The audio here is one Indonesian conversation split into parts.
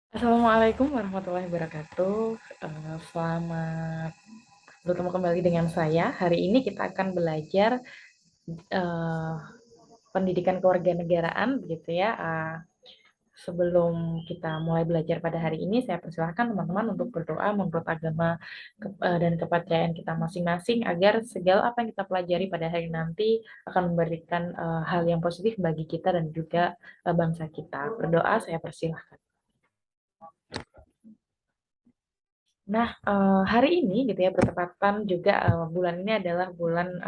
Assalamualaikum warahmatullahi wabarakatuh. Selamat bertemu kembali dengan saya. Hari ini kita akan belajar eh, pendidikan kewarganegaraan, begitu ya. Sebelum kita mulai belajar pada hari ini, saya persilahkan teman-teman untuk berdoa menurut agama dan kepercayaan kita masing-masing agar segala apa yang kita pelajari pada hari nanti akan memberikan hal yang positif bagi kita dan juga bangsa kita. Berdoa, saya persilahkan. Nah, hari ini gitu ya bertepatan juga bulan ini adalah bulan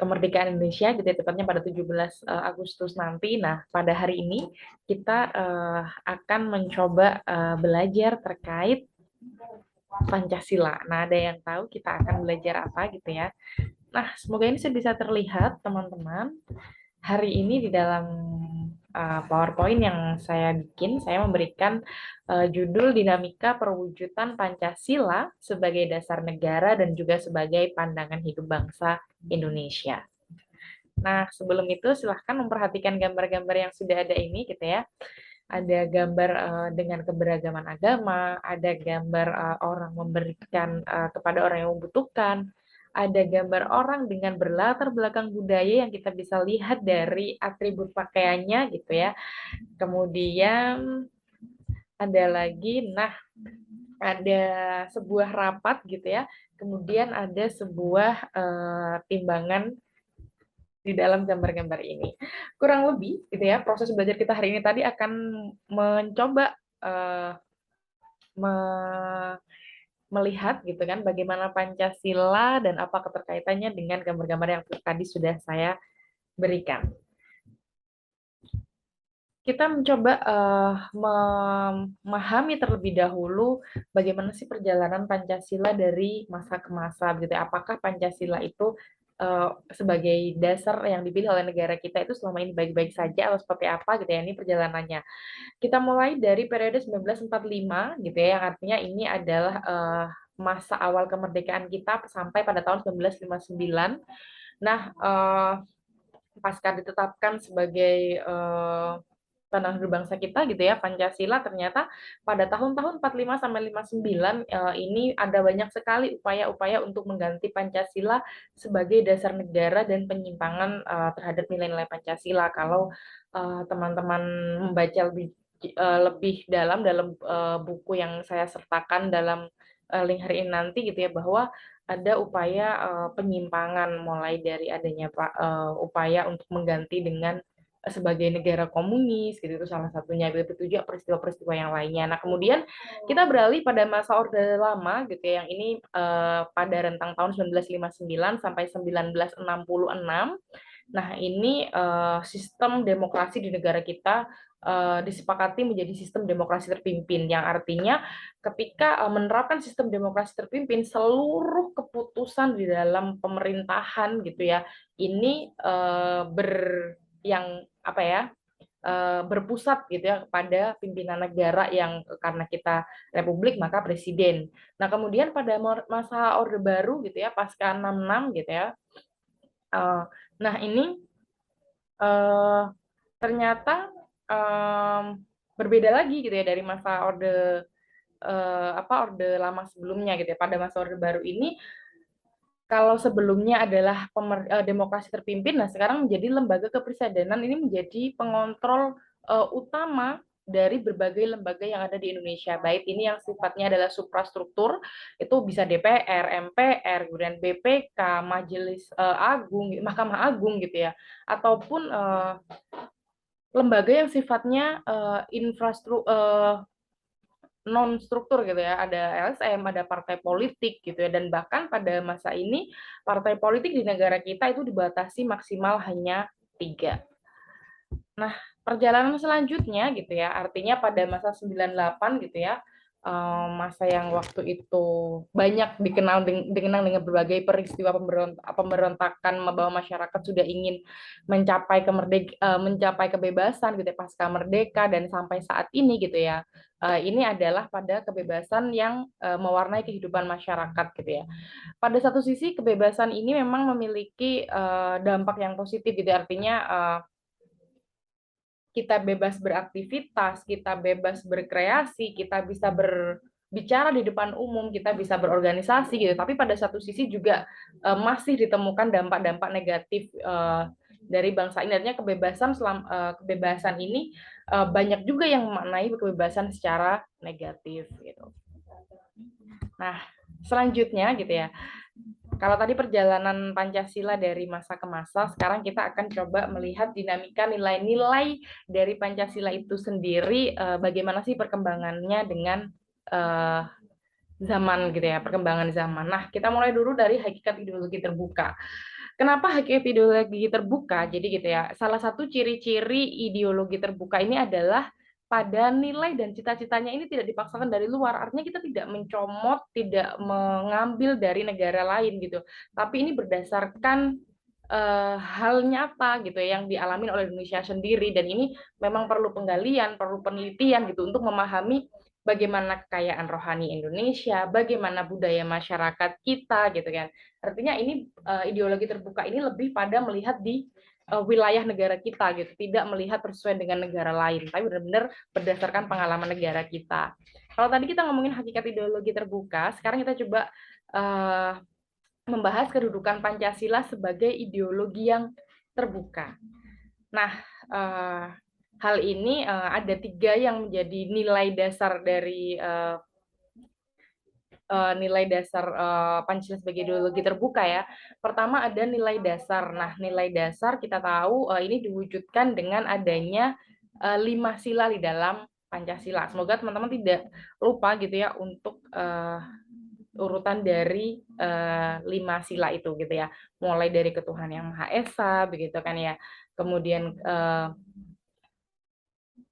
kemerdekaan Indonesia gitu ya, tepatnya pada 17 Agustus nanti. Nah, pada hari ini kita akan mencoba belajar terkait Pancasila. Nah, ada yang tahu kita akan belajar apa gitu ya. Nah, semoga ini bisa terlihat teman-teman. Hari ini di dalam PowerPoint yang saya bikin, saya memberikan judul Dinamika Perwujudan Pancasila sebagai dasar negara dan juga sebagai pandangan hidup bangsa Indonesia. Nah, sebelum itu silahkan memperhatikan gambar-gambar yang sudah ada ini gitu ya. Ada gambar dengan keberagaman agama, ada gambar orang memberikan kepada orang yang membutuhkan, ada gambar orang dengan berlatar belakang budaya yang kita bisa lihat dari atribut pakaiannya gitu ya. Kemudian ada lagi, nah ada sebuah rapat gitu ya. Kemudian ada sebuah timbangan di dalam gambar-gambar ini. Kurang lebih gitu ya, proses belajar kita hari ini tadi akan mencoba uh, me melihat gitu kan bagaimana Pancasila dan apa keterkaitannya dengan gambar-gambar yang tadi sudah saya berikan. Kita mencoba memahami terlebih dahulu bagaimana sih perjalanan Pancasila dari masa ke masa gitu ya. Apakah Pancasila itu sebagai dasar yang dipilih oleh negara kita itu selama ini baik-baik saja atau seperti apa gitu ya, ini perjalanannya. Kita mulai dari periode 1945 gitu ya, yang artinya ini adalah masa awal kemerdekaan kita sampai pada tahun 1959. Nah, pasca ditetapkan sebagai tanah air bangsa kita gitu ya, Pancasila, ternyata pada tahun-tahun 45 sampai 59 ini ada banyak sekali upaya-upaya untuk mengganti Pancasila sebagai dasar negara dan penyimpangan terhadap nilai-nilai Pancasila. Kalau teman-teman membaca lebih dalam buku yang saya sertakan dalam link hari ini nanti gitu ya, bahwa ada upaya penyimpangan mulai dari adanya upaya untuk mengganti dengan sebagai negara komunis gitu, itu salah satunya, begitu juga peristiwa-peristiwa yang lainnya. Nah, kemudian kita beralih pada masa Orde Lama gitu ya, yang ini pada rentang tahun 1959 sampai 1966. Nah, ini sistem demokrasi di negara kita disepakati menjadi sistem demokrasi terpimpin, yang artinya ketika menerapkan sistem demokrasi terpimpin, seluruh keputusan di dalam pemerintahan gitu ya, ini yang apa ya, berpusat gitu ya kepada pimpinan negara, yang karena kita republik maka presiden. Nah, kemudian pada masa Orde Baru gitu ya, pasca 66 gitu ya. Nah, ini eh, ternyata em, berbeda lagi gitu ya dari masa orde lama sebelumnya gitu ya. Pada masa Orde Baru ini, kalau sebelumnya adalah demokrasi terpimpin, nah sekarang menjadi lembaga kepresidenan ini menjadi pengontrol utama dari berbagai lembaga yang ada di Indonesia. Baik ini yang sifatnya adalah suprastruktur, itu bisa DPR, MPR, kemudian BPK, Majelis Agung, Mahkamah Agung gitu ya, ataupun lembaga yang sifatnya infrastruktur, non struktur gitu ya, ada LSM, ada partai politik gitu ya, dan bahkan pada masa ini partai politik di negara kita itu dibatasi maksimal hanya 3. Nah, perjalanan selanjutnya gitu ya, artinya pada masa 98 gitu ya, masa yang waktu itu banyak dikenang dengan berbagai peristiwa pemberontakan bahwa masyarakat sudah ingin mencapai kebebasan gitu ya, pasca merdeka dan sampai saat ini gitu ya. Ini adalah pada kebebasan yang mewarnai kehidupan masyarakat gitu ya. Pada satu sisi kebebasan ini memang memiliki dampak yang positif gitu, artinya kita bebas beraktivitas, kita bebas berkreasi, kita bisa berbicara di depan umum, kita bisa berorganisasi gitu. Tapi pada satu sisi juga masih ditemukan dampak-dampak negatif dari bangsa ini. Artinya kebebasan ini banyak juga yang memaknai kebebasan secara negatif gitu. Nah, selanjutnya gitu ya. Kalau tadi perjalanan Pancasila dari masa ke masa, sekarang kita akan coba melihat dinamika nilai-nilai dari Pancasila itu sendiri, bagaimana sih perkembangannya dengan eh, zaman gitu ya, perkembangan zaman. Nah, kita mulai dulu dari hakikat ideologi terbuka. Kenapa hakikat ideologi terbuka? Jadi gitu ya, salah satu ciri-ciri ideologi terbuka ini adalah pada nilai dan cita-citanya ini tidak dipaksakan dari luar. Artinya kita tidak mencomot, tidak mengambil dari negara lain gitu. Tapi ini berdasarkan hal nyata gitu ya, yang dialami oleh Indonesia sendiri, dan ini memang perlu penggalian, perlu penelitian gitu untuk memahami bagaimana kekayaan rohani Indonesia, bagaimana budaya masyarakat kita gitu kan. Artinya ini ideologi terbuka ini lebih pada melihat di wilayah negara kita gitu, tidak melihat persesuaian dengan negara lain, tapi benar-benar berdasarkan pengalaman negara kita. Kalau tadi kita ngomongin hakikat ideologi terbuka, sekarang kita coba uh, membahas kedudukan Pancasila sebagai ideologi yang terbuka. Nah, hal ini ada tiga yang menjadi nilai dasar dari nilai dasar Pancasila sebagai ideologi terbuka ya. Pertama ada nilai dasar. Nah, nilai dasar kita tahu ini diwujudkan dengan adanya 5 sila di dalam Pancasila. Semoga teman-teman tidak lupa gitu ya untuk urutan dari 5 sila itu gitu ya. Mulai dari ketuhanan yang Maha Esa begitu kan ya. Kemudian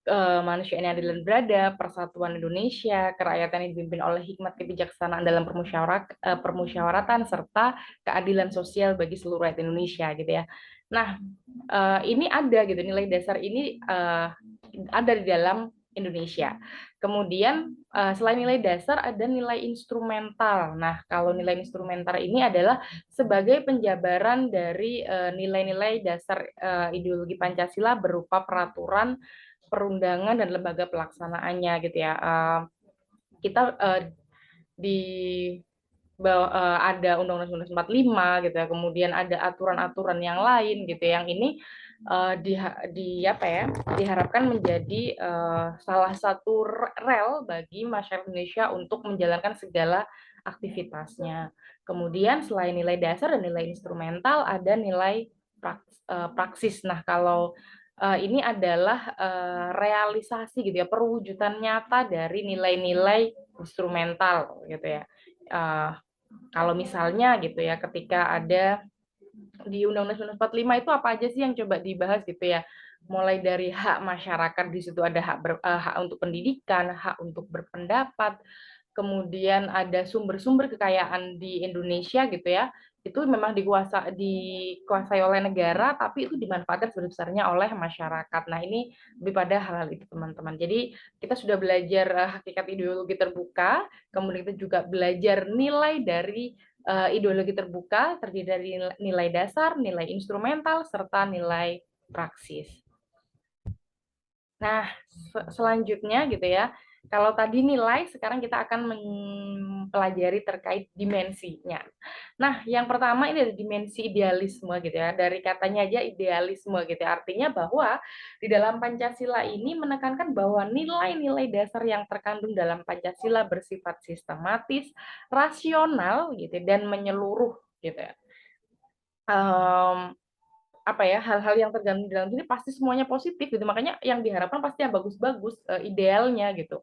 kemanusiaan yang adil dan beradab, persatuan Indonesia, kerakyatan yang dipimpin oleh hikmat kebijaksanaan dalam permusyawaratan, serta keadilan sosial bagi seluruh rakyat Indonesia gitu ya. Nah, ini ada gitu, nilai dasar ini ada di dalam Indonesia. Kemudian selain nilai dasar ada nilai instrumental. Nah, kalau nilai instrumental ini adalah sebagai penjabaran dari nilai-nilai dasar ideologi Pancasila berupa peraturan perundangan dan lembaga pelaksanaannya gitu ya. Kita di ada Undang-Undang 45 gitu ya, kemudian ada aturan-aturan yang lain gitu, yang ini apa ya, diharapkan menjadi salah satu rel bagi masyarakat Indonesia untuk menjalankan segala aktivitasnya. Kemudian selain nilai dasar dan nilai instrumental, ada nilai praksis. Nah, kalau ini adalah realisasi gitu ya, perwujudan nyata dari nilai-nilai instrumental gitu ya. Kalau misalnya gitu ya, ketika ada di Undang-Undang 45 itu apa aja sih yang coba dibahas gitu ya, mulai dari hak masyarakat, di situ ada hak untuk pendidikan, hak untuk berpendapat, kemudian ada sumber-sumber kekayaan di Indonesia gitu ya, itu memang dikuasai oleh negara, tapi itu dimanfaatkan sebesar-besarnya oleh masyarakat. Nah, ini lebih pada hal-hal itu teman-teman. Jadi kita sudah belajar hakikat ideologi terbuka, kemudian kita juga belajar nilai dari ideologi terbuka, terdiri dari nilai dasar, nilai instrumental, serta nilai praksis. Nah, selanjutnya gitu ya, kalau tadi nilai, sekarang kita akan mempelajari terkait dimensinya. Nah, yang pertama ini ada dimensi idealisme gitu ya. Dari katanya aja idealisme gitu ya. Artinya bahwa di dalam Pancasila ini menekankan bahwa nilai-nilai dasar yang terkandung dalam Pancasila bersifat sistematis, rasional gitu dan menyeluruh gitu ya. Apa ya, hal-hal yang tergandung di dalam sini pasti semuanya positif gitu, makanya yang diharapkan pasti yang bagus-bagus, idealnya gitu.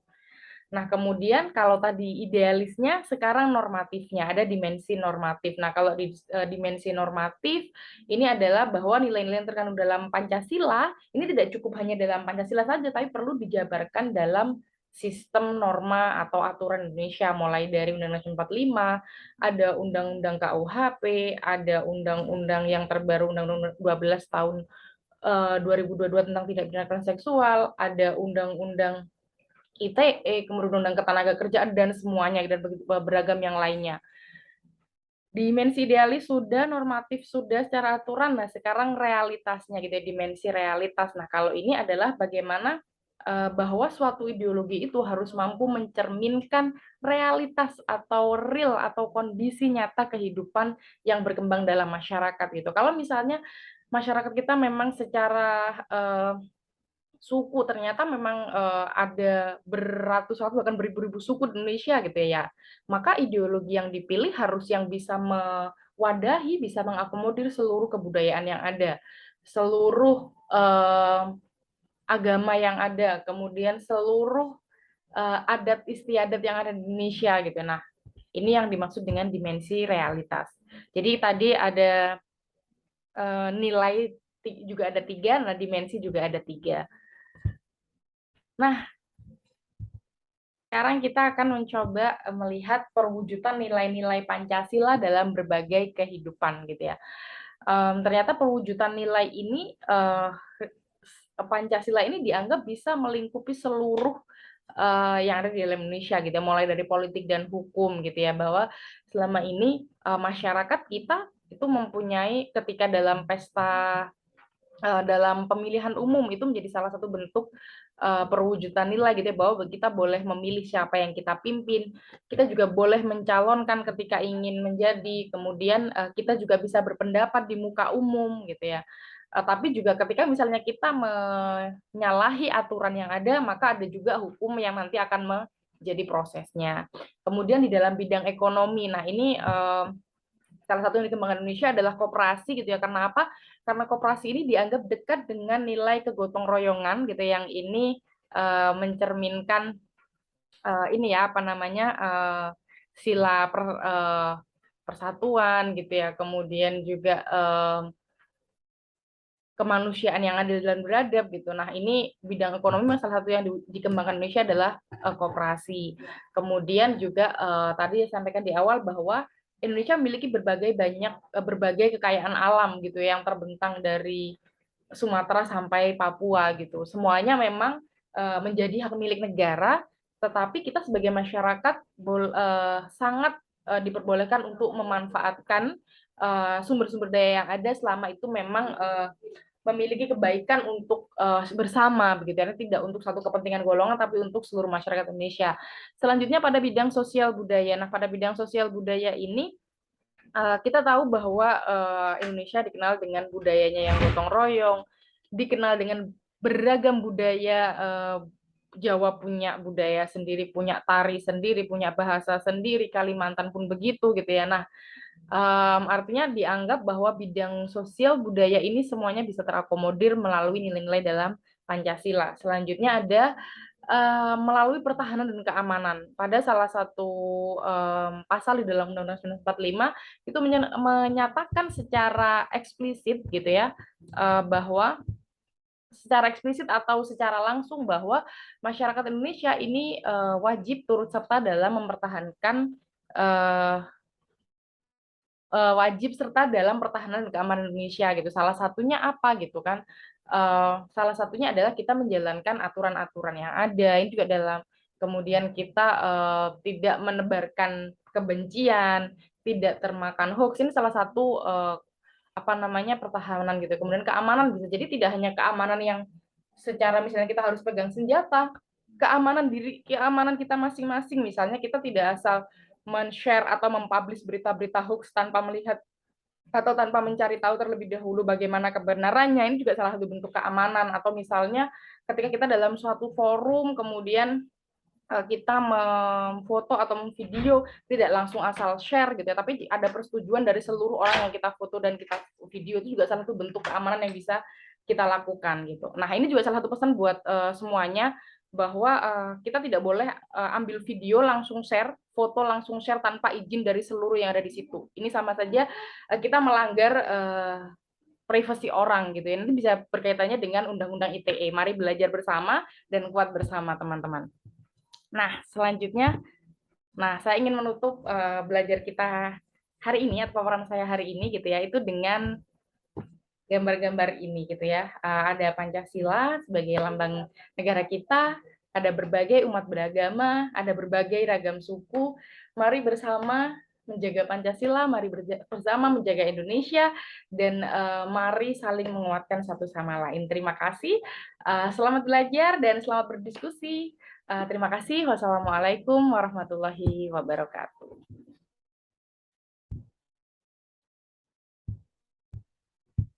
Nah, kemudian kalau tadi idealisnya, sekarang normatifnya, ada dimensi normatif. Nah, kalau di dimensi normatif, ini adalah bahwa nilai-nilai yang terkandung dalam Pancasila, ini tidak cukup hanya dalam Pancasila saja, tapi perlu dijabarkan dalam sistem norma atau aturan Indonesia, mulai dari Undang-Undang 45, ada Undang-Undang KUHP, ada Undang-Undang yang terbaru Undang-Undang 12 tahun 2022 tentang tindak pidana kekerasan seksual, ada Undang-Undang ITE, kemudian Undang Ketenaga Kerjaan, dan semuanya, dan begitu beragam yang lainnya. Dimensi idealis sudah, normatif sudah secara aturan. Nah, sekarang realitasnya gitu ya, dimensi realitas. Nah, kalau ini adalah bagaimana bahwa suatu ideologi itu harus mampu mencerminkan realitas atau real atau kondisi nyata kehidupan yang berkembang dalam masyarakat gitu. Kalau misalnya masyarakat kita memang secara suku ternyata memang ada beratus-ratus bahkan beribu-ribu suku di Indonesia gitu ya. Maka ideologi yang dipilih harus yang bisa mewadahi, bisa mengakomodir seluruh kebudayaan yang ada, seluruh agama yang ada, kemudian seluruh adat istiadat yang ada di Indonesia gitu. Nah, ini yang dimaksud dengan dimensi realitas. Jadi tadi ada nilai juga ada tiga, nah dimensi juga ada tiga. Nah, sekarang kita akan mencoba melihat perwujudan nilai-nilai Pancasila dalam berbagai kehidupan gitu ya. Ternyata perwujudan nilai ini Pancasila ini dianggap bisa melingkupi seluruh yang ada di dalam Indonesia gitu ya, mulai dari politik dan hukum gitu ya, bahwa selama ini masyarakat kita itu mempunyai ketika dalam pesta dalam pemilihan umum itu menjadi salah satu bentuk perwujudan nilai gitu ya, bahwa kita boleh memilih siapa yang kita pimpin, kita juga boleh mencalonkan ketika ingin menjadi, kemudian kita juga bisa berpendapat di muka umum gitu ya. Tapi juga ketika misalnya kita menyalahi aturan yang ada, maka ada juga hukum yang nanti akan menjadi prosesnya. Kemudian di dalam bidang ekonomi, nah ini salah satu yang dikembangkan Indonesia adalah koperasi gitu ya. Karena apa? Karena koperasi ini dianggap dekat dengan nilai kegotong royongan gitu yang ini mencerminkan ini ya apa namanya sila persatuan gitu ya. Kemudian juga kemanusiaan yang adil dan beradab gitu. Nah, ini bidang ekonomi salah satu yang dikembangkan Indonesia adalah koperasi. Kemudian juga tadi saya sampaikan di awal bahwa Indonesia memiliki berbagai kekayaan alam gitu yang terbentang dari Sumatera sampai Papua gitu. Semuanya memang menjadi hak milik negara, tetapi kita sebagai masyarakat sangat diperbolehkan untuk memanfaatkan sumber-sumber daya yang ada selama itu memang memiliki kebaikan untuk bersama begitu ya, tidak untuk satu kepentingan golongan tapi untuk seluruh masyarakat Indonesia. Selanjutnya pada bidang sosial budaya. Nah, pada bidang sosial budaya ini kita tahu bahwa Indonesia dikenal dengan budayanya yang gotong royong, dikenal dengan beragam budaya. Jawa punya budaya sendiri, punya tari sendiri, punya bahasa sendiri, Kalimantan pun begitu gitu ya. Nah, artinya dianggap bahwa bidang sosial budaya ini semuanya bisa terakomodir melalui nilai-nilai dalam Pancasila. Selanjutnya ada melalui pertahanan dan keamanan. Pada salah satu pasal di dalam Undang-Undang 1945 itu menyatakan secara eksplisit gitu ya bahwa secara eksplisit atau secara langsung bahwa masyarakat Indonesia ini wajib turut serta dalam mempertahankan wajib serta dalam pertahanan dan keamanan Indonesia gitu. Salah satunya apa gitu kan? Salah satunya adalah kita menjalankan aturan-aturan yang ada. Ini juga dalam kemudian kita tidak menebarkan kebencian, tidak termakan hoax. Ini salah satu apa namanya pertahanan gitu. Kemudian keamanan bisa jadi tidak hanya keamanan yang secara misalnya kita harus pegang senjata, keamanan kita masing-masing. Misalnya kita tidak asal men-share atau mempublish berita-berita hoax tanpa melihat atau tanpa mencari tahu terlebih dahulu bagaimana kebenarannya. Ini juga salah satu bentuk keamanan. Atau misalnya ketika kita dalam suatu forum kemudian kita memfoto atau memvideo tidak langsung asal share gitu ya, tapi ada persetujuan dari seluruh orang yang kita foto dan kita video, itu juga salah satu bentuk keamanan yang bisa kita lakukan gitu. Nah, ini juga salah satu pesan buat semuanya bahwa kita tidak boleh ambil video langsung share, foto langsung share tanpa izin dari seluruh yang ada di situ. Ini sama saja kita melanggar privasi orang gitu ya. Nanti bisa berkaitannya dengan Undang-Undang ITE. Mari belajar bersama dan kuat bersama teman-teman. Nah, selanjutnya, saya ingin menutup belajar kita hari ini atau paparan saya hari ini gitu ya, itu dengan gambar-gambar ini gitu ya. Ada Pancasila sebagai lambang negara kita, ada berbagai umat beragama, ada berbagai ragam suku. Mari bersama menjaga Pancasila, mari bersama menjaga Indonesia, dan mari saling menguatkan satu sama lain. Terima kasih, selamat belajar dan selamat berdiskusi. Terima kasih. Wassalamualaikum warahmatullahi wabarakatuh.